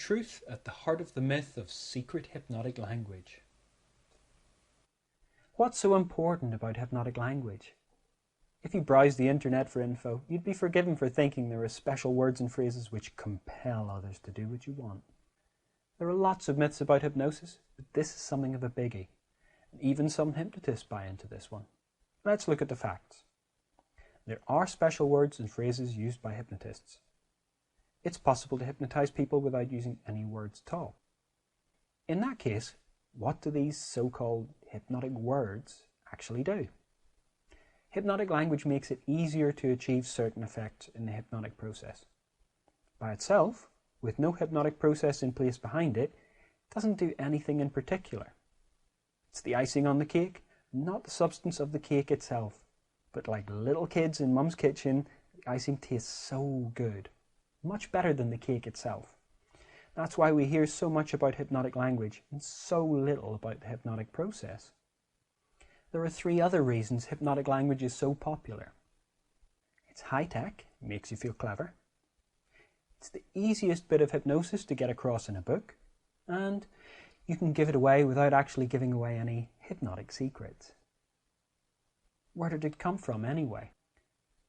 truth at the heart of the myth of secret hypnotic language. What's so important about hypnotic language? If you browse the internet for info, you'd be forgiven for thinking there are special words and phrases which compel others to do what you want. There are lots of myths about hypnosis, but this is something of a biggie. And even some hypnotists buy into this one. Let's look at the facts. There are special words and phrases used by hypnotists. It's possible to hypnotize people without using any words at all. In that case, what do these so-called hypnotic words actually do? Hypnotic language makes it easier to achieve certain effects in the hypnotic process. By itself, with no hypnotic process in place behind it, it doesn't do anything in particular. It's the icing on the cake, not the substance of the cake itself, but like little kids in Mum's kitchen, the icing tastes so good, much better than the cake itself. That's why we hear so much about hypnotic language and so little about the hypnotic process. There are 3 other reasons hypnotic language is so popular. It's high-tech, makes you feel clever. It's the easiest bit of hypnosis to get across in a book, and you can give it away without actually giving away any hypnotic secrets. Where did it come from anyway?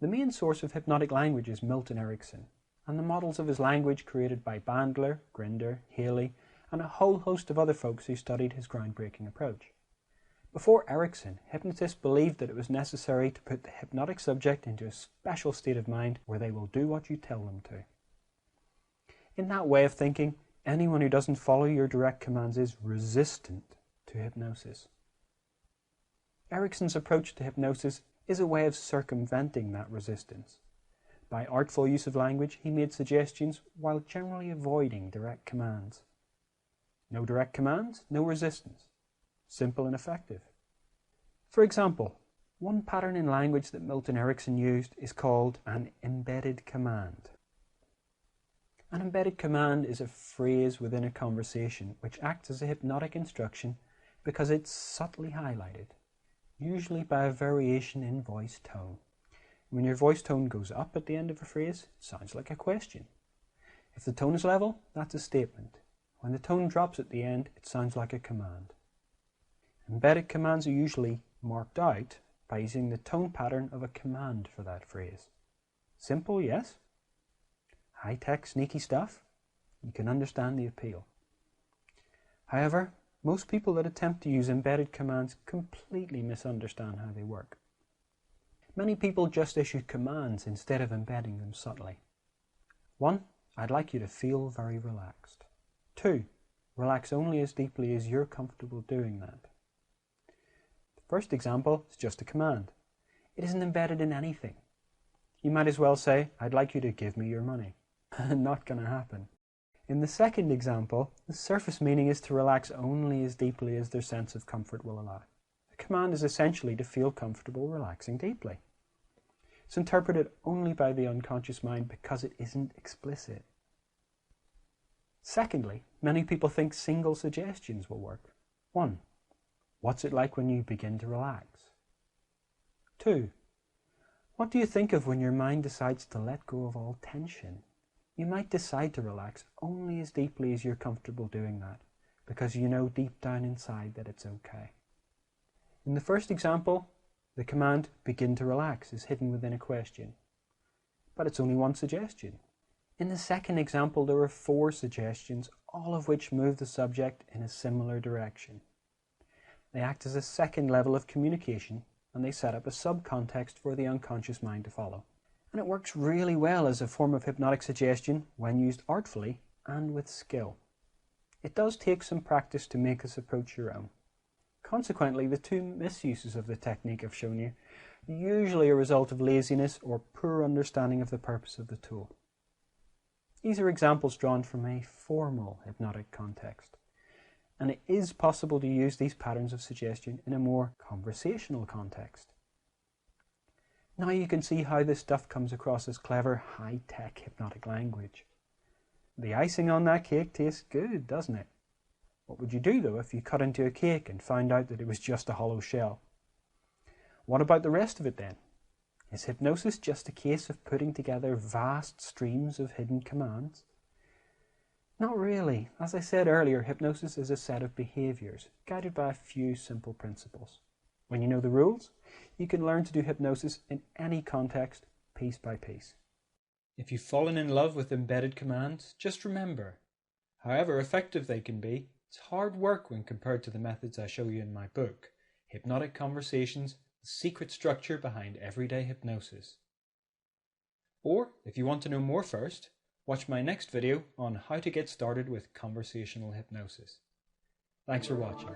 The main source of hypnotic language is Milton Erickson, and the models of his language created by Bandler, Grinder, Haley, and a whole host of other folks who studied his groundbreaking approach. Before Erickson, hypnotists believed that it was necessary to put the hypnotic subject into a special state of mind where they will do what you tell them to. In that way of thinking, anyone who doesn't follow your direct commands is resistant to hypnosis. Erickson's approach to hypnosis is a way of circumventing that resistance. By artful use of language, he made suggestions while generally avoiding direct commands. No direct commands, no resistance. Simple and effective. For example, one pattern in language that Milton Erickson used is called an embedded command. An embedded command is a phrase within a conversation which acts as a hypnotic instruction because it's subtly highlighted, usually by a variation in voice tone. When your voice tone goes up at the end of a phrase, it sounds like a question. If the tone is level, that's a statement. When the tone drops at the end, it sounds like a command. Embedded commands are usually marked out by using the tone pattern of a command for that phrase. Simple, yes? High-tech, sneaky stuff? You can understand the appeal. However, most people that attempt to use embedded commands completely misunderstand how they work. Many people just issue commands instead of embedding them subtly. 1. I'd like you to feel very relaxed. 2. Relax only as deeply as you're comfortable doing that. The first example is just a command. It isn't embedded in anything. You might as well say, I'd like you to give me your money. Not going to happen. In the second example, the surface meaning is to relax only as deeply as their sense of comfort will allow. The command is essentially to feel comfortable relaxing deeply. It's interpreted only by the unconscious mind because it isn't explicit. Secondly, many people think single suggestions will work. 1. What's it like when you begin to relax? 2. What do you think of when your mind decides to let go of all tension? You might decide to relax only as deeply as you're comfortable doing that, because you know deep down inside that it's okay. In the first example, the command begin to relax is hidden within a question, but it's only one suggestion. In the second example, there are 4 suggestions, all of which move the subject in a similar direction. They act as a second level of communication, and they set up a subcontext for the unconscious mind to follow. And it works really well as a form of hypnotic suggestion when used artfully and with skill. It does take some practice to make this approach your own. Consequently, the 2 misuses of the technique I've shown you are usually a result of laziness or poor understanding of the purpose of the tool. These are examples drawn from a formal hypnotic context, and it is possible to use these patterns of suggestion in a more conversational context. Now you can see how this stuff comes across as clever, high-tech hypnotic language. The icing on that cake tastes good, doesn't it? What would you do, though, if you cut into a cake and found out that it was just a hollow shell? What about the rest of it, then? Is hypnosis just a case of putting together vast streams of hidden commands? Not really. As I said earlier, hypnosis is a set of behaviors guided by a few simple principles. When you know the rules, you can learn to do hypnosis in any context, piece by piece. If you've fallen in love with embedded commands, just remember, however effective they can be, it's hard work when compared to the methods I show you in my book, Hypnotic Conversations, the Secret Structure Behind Everyday Hypnosis. Or, if you want to know more first, watch my next video on how to get started with conversational hypnosis. Thanks for watching.